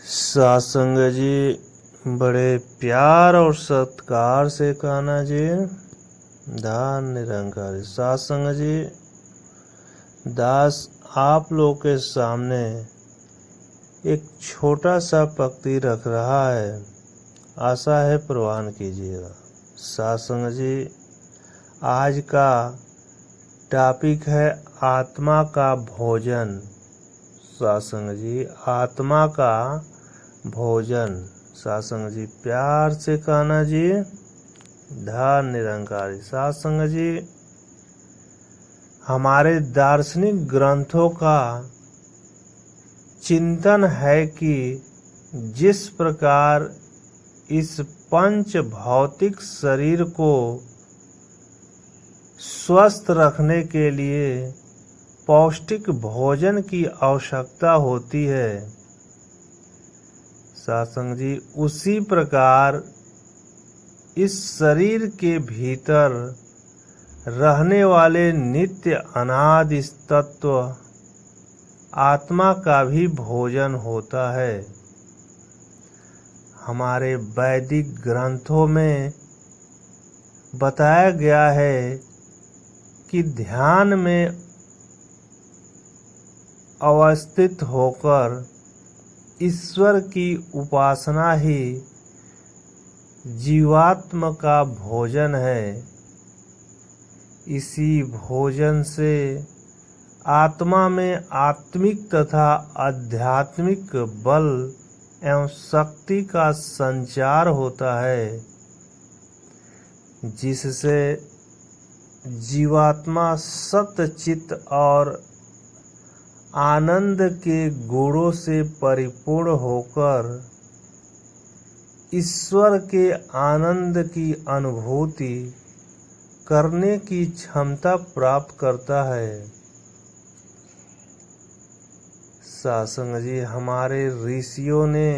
सत्संग जी बड़े प्यार और सत्कार से कहना जी। दान निरंकारी सत्संग जी दास आप लोग के सामने एक छोटा सा पंक्ति रख रहा है, आशा है प्रवान कीजिएगा। सत्संग जी आज का टॉपिक है आत्मा का भोजन। सत्संग जी आत्मा का भोजन। सत्संग जी प्यार से कहना जी। धन निरंकारी सत्संग जी हमारे दार्शनिक ग्रंथों का चिंतन है कि जिस प्रकार इस पंच भौतिक शरीर को स्वस्थ रखने के लिए पौष्टिक भोजन की आवश्यकता होती है, सत्संग जी उसी प्रकार इस शरीर के भीतर रहने वाले नित्य अनादि तत्व आत्मा का भी भोजन होता है। हमारे वैदिक ग्रंथों में बताया गया है कि ध्यान में अवस्थित होकर ईश्वर की उपासना ही जीवात्मा का भोजन है। इसी भोजन से आत्मा में आत्मिक तथा आध्यात्मिक बल एवं शक्ति का संचार होता है, जिससे जीवात्मा सत्चित और आनंद के गुणों से परिपूर्ण होकर ईश्वर के आनंद की अनुभूति करने की क्षमता प्राप्त करता है। सत्संग जी हमारे ऋषियों ने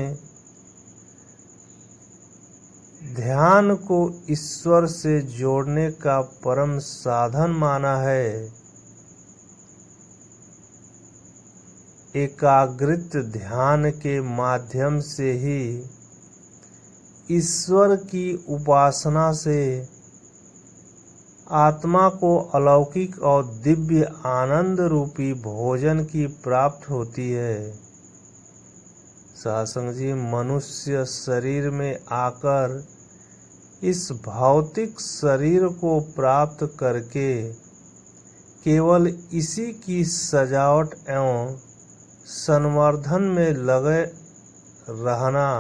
ध्यान को ईश्वर से जोड़ने का परम साधन माना है। एकाग्रित ध्यान के माध्यम से ही ईश्वर की उपासना से आत्मा को अलौकिक और दिव्य आनंद रूपी भोजन की प्राप्त होती है। सत्संग जी मनुष्य शरीर में आकर इस भौतिक शरीर को प्राप्त करके केवल इसी की सजावट एवं संवर्धन में लगे रहना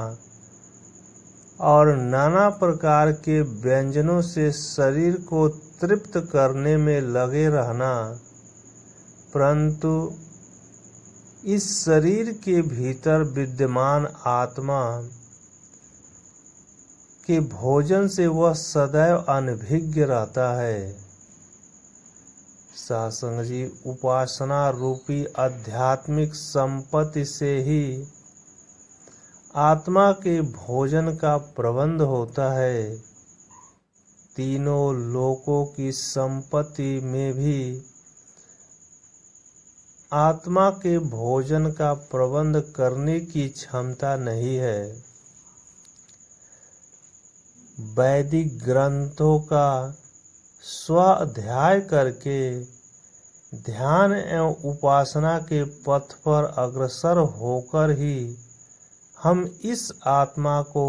और नाना प्रकार के व्यंजनों से शरीर को तृप्त करने में लगे रहना, परंतु इस शरीर के भीतर विद्यमान आत्मा के भोजन से वह सदैव अनभिज्ञ रहता है। सत्संग जी उपासना रूपी आध्यात्मिक संपत्ति से ही आत्मा के भोजन का प्रबंध होता है। तीनों लोकों की संपत्ति में भी आत्मा के भोजन का प्रबंध करने की क्षमता नहीं है। वैदिक ग्रंथों का स्वाध्याय करके ध्यान एवं उपासना के पथ पर अग्रसर होकर ही हम इस आत्मा को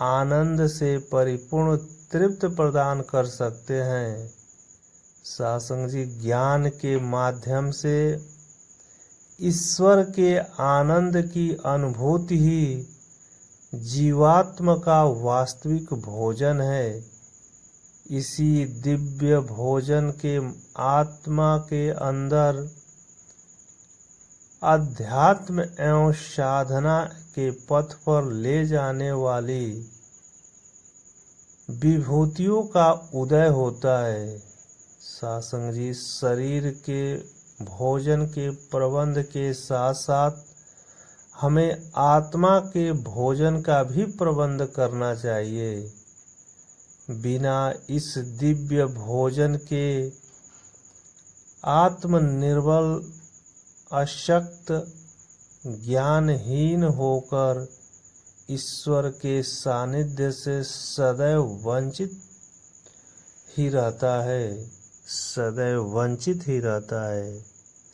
आनंद से परिपूर्ण तृप्त प्रदान कर सकते हैं। सत्संग जी ज्ञान के माध्यम से ईश्वर के आनंद की अनुभूति ही जीवात्मा का वास्तविक भोजन है। इसी दिव्य भोजन के आत्मा के अंदर अध्यात्म एवं साधना के पथ पर ले जाने वाली विभूतियों का उदय होता है। सत्संग जी शरीर के भोजन के प्रबंध के साथ साथ हमें आत्मा के भोजन का भी प्रबंध करना चाहिए। बिना इस दिव्य भोजन के आत्मनिर्बल अशक्त ज्ञानहीन होकर ईश्वर के सानिध्य से सदैव वंचित ही रहता है, सदैव वंचित ही रहता है।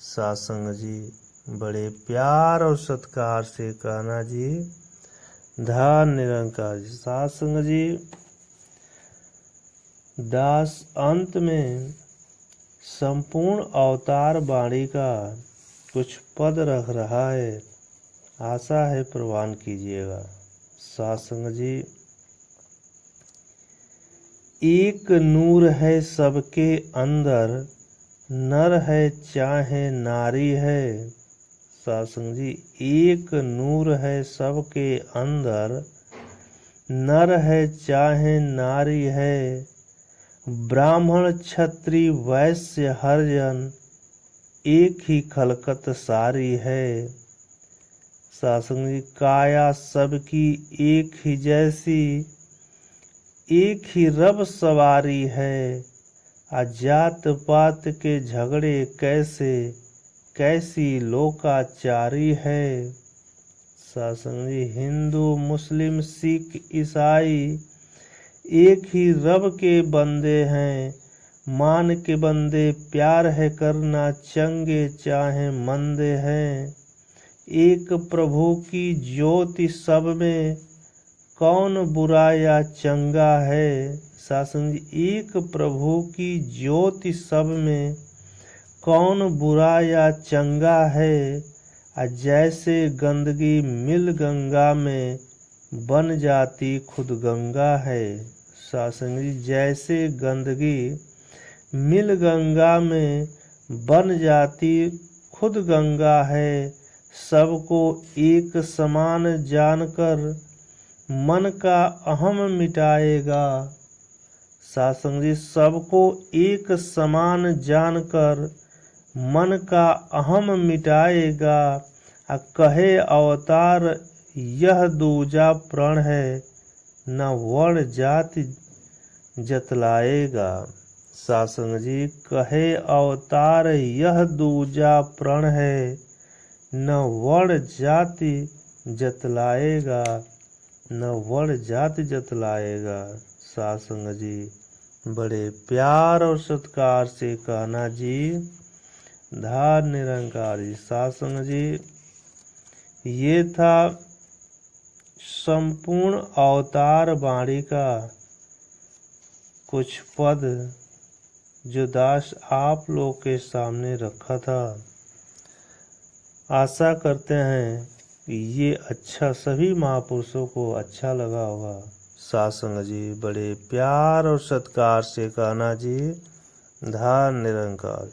सासंग जी बड़े प्यार और सत्कार से कहना जी, धन निरंकार जी। सासंग जी दास अंत में संपूर्ण अवतार वाणी का कुछ पद रख रहा है, आशा है प्रवान कीजिएगा। सासंग जी एक नूर है सबके अंदर, नर है चाहे नारी है। सासंग जी एक नूर है सबके अंदर, नर है चाहे नारी है। ब्राह्मण क्षत्रिय वैश्य हरिजन एक ही खलकत सारी है। सासंग जी काया सबकी एक ही जैसी, एक ही रब सवारी है। जात पात के झगड़े कैसे, कैसी लोकाचारी है। सासंग जी हिंदू मुस्लिम सिख ईसाई एक ही रब के बंदे हैं। मान के बंदे प्यार है करना, चंगे चाहे मंदे हैं। एक प्रभु की ज्योति सब में, कौन बुरा या चंगा है। सासंग जी एक प्रभु की ज्योति सब में, कौन बुरा या चंगा है। जैसे गंदगी मिल गंगा में, बन जाती खुद गंगा है। सासंग जी जैसे गंदगी मिल गंगा में, बन जाती खुद गंगा है। सबको एक समान जानकर, मन का अहम मिटाएगा। सासंग जी सबको एक समान जानकर, मन का अहम मिटाएगा। कहे अवतार यह दूजा प्रण है, न वर्ण जाति जतलाएगा। सासंग जी कहे अवतार यह दूजा प्रण है, न वर्ण जाति जतलाएगा, न वर्ण जाति जतलाएगा। सासंग जी बड़े प्यार और सत्कार से कहना जी, धार निरंकार जी। सासंग जी ये था संपूर्ण अवतार वाणी का कुछ पद जो दास आप लोग के सामने रखा था। आशा करते हैं कि ये अच्छा सभी महापुरुषों को अच्छा लगा होगा। सासंग जी बड़े प्यार और सत्कार से कहना जी, धार निरंकार।